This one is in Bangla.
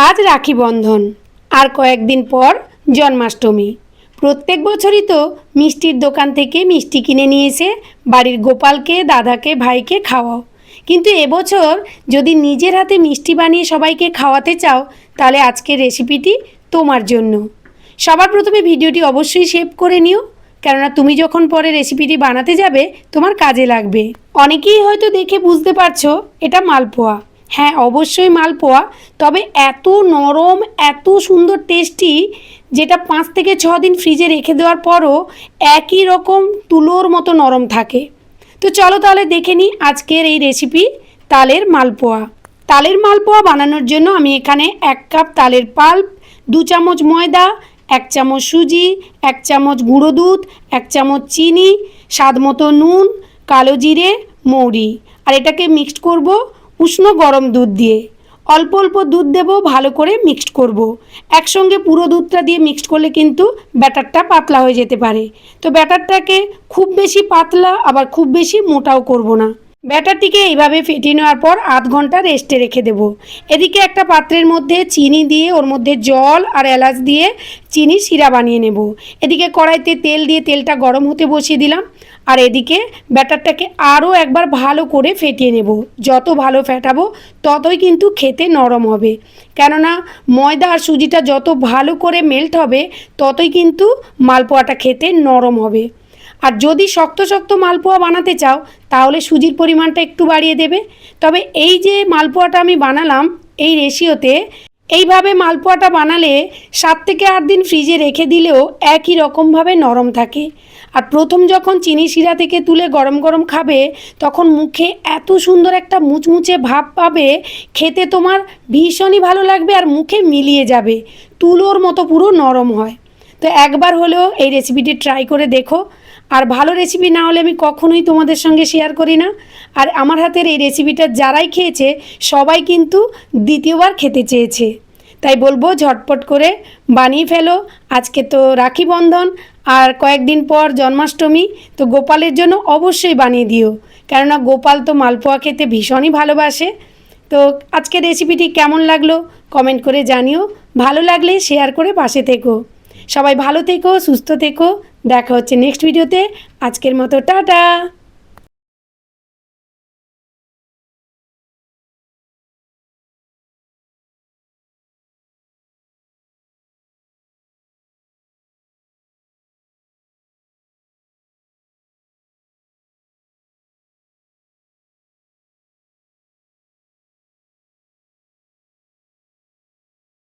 আজ রাখি বন্ধন আর কয়েকদিন পর জন্মাষ্টমী। প্রত্যেক বছরই তো মিষ্টির দোকান থেকে মিষ্টি কিনে নিয়ে এসে বাড়ির গোপালকে, দাদাকে, ভাইকে খাওয়াও, কিন্তু এবছর যদি নিজের হাতে মিষ্টি বানিয়ে সবাইকে খাওয়াতে চাও তাহলে আজকের রেসিপিটি তোমার জন্য। সবার প্রথমে ভিডিওটি অবশ্যই সেভ করে নিও, কেননা তুমি যখন পরে রেসিপিটি বানাতে যাবে তোমার কাজে লাগবে। অনেকেই হয়তো দেখে বুঝতে পারছো এটা মালপোয়া। হ্যাঁ, অবশ্যই মালপোয়া, তবে এত নরম, এত সুন্দর টেস্টি, যেটা 5 থেকে 6 দিন ফ্রিজে রেখে দেওয়ার পরও একই রকম তুলোর মতো নরম থাকে। তো চলো তাহলে দেখে নিই আজকের এই রেসিপি, তালের মালপোয়া। তালের মালপোয়া বানানোর জন্য আমি এখানে 1 কাপ তালের পাল্প, 2 চামচ ময়দা, 1 চামচ সুজি, 1 চামচ গুঁড়ো দুধ, 1 চামচ চিনি, স্বাদ মতো নুন, কালো জিরে, মৌরি, আর এটাকে মিক্সড করব উষ্ণ গরম দুধ দিয়ে। অল্প অল্প দুধ দেব, ভালো করে মিক্সড করব। একসঙ্গে পুরো দুধটা দিয়ে মিক্সড করলে কিন্তু ব্যাটারটা পাতলা হয়ে যেতে পারে। তো ব্যাটারটাকে খুব বেশি পাতলা আবার খুব বেশি মোটাও করব না। ব্যাটারটিকে এইভাবে ফেটিয়ে নেওয়ার পর আধ ঘন্টা রেস্টে রেখে দেব। এদিকে একটা পাত্রের মধ্যে চিনি দিয়ে ওর মধ্যে জল আর এলাচ দিয়ে চিনি শিরা বানিয়ে নেব। এদিকে কড়াইতে তেল দিয়ে তেলটা গরম হতে বসিয়ে দিলাম, আর এদিকে ব্যাটারটাকে আরও একবার ভালো করে ফেটিয়ে নেব। যত ভালো ফেটাবো ততই কিন্তু খেতে নরম হবে, কেননা ময়দা আর সুজিটা যত ভালো করে মেল্ট হবে ততই কিন্তু মালপোয়াটা খেতে নরম হবে। আর যদি শক্ত শক্ত মালপোয়া বানাতে চাও তাহলে সুজির পরিমাণটা একটু বাড়িয়ে দেবে। তবে এই যে মালপোয়াটা আমি বানালাম এই রেশিওতে, এইভাবে মালপোয়াটা বানালে 7 থেকে 8 দিন ফ্রিজে রেখে দিলেও একই রকমভাবে নরম থাকে। আর প্রথম যখন চিনি শিরা থেকে তুলে গরম গরম খাবে তখন মুখে এত সুন্দর একটা মুচমুচে ভাব পাবে, খেতে তোমার ভীষণই ভালো লাগবে আর মুখে মিলিয়ে যাবে, তুলোর মতো পুরো নরম হয়। তো একবার হলেও এই রেসিপিটি ট্রাই করে দেখো। আর ভালো রেসিপি না হলে আমি কখনোই তোমাদের সঙ্গে শেয়ার করি না। আর আমার হাতের এই রেসিপিটা যারাই খেয়েছে সবাই কিন্তু দ্বিতীয়বার খেতে চেয়েছে। তাই বলবো ঝটপট করে বানিয়ে ফেলো। আজকে তো রাখি বন্ধন আর কয়েকদিন পর জন্মাষ্টমী, তো গোপালের জন্য অবশ্যই বানিয়ে দিও, কেননা গোপাল তো মালপোয়া খেতে ভীষণই ভালোবাসে। তো আজকের রেসিপিটি কেমন লাগলো কমেন্ট করে জানিও, ভালো লাগলে শেয়ার করে পাশে থেকো। সবাই ভালো থেকো, সুস্থ থেকো, দেখা হচ্ছে নেক্সট ভিডিওতে। আজকের মতো টাটা।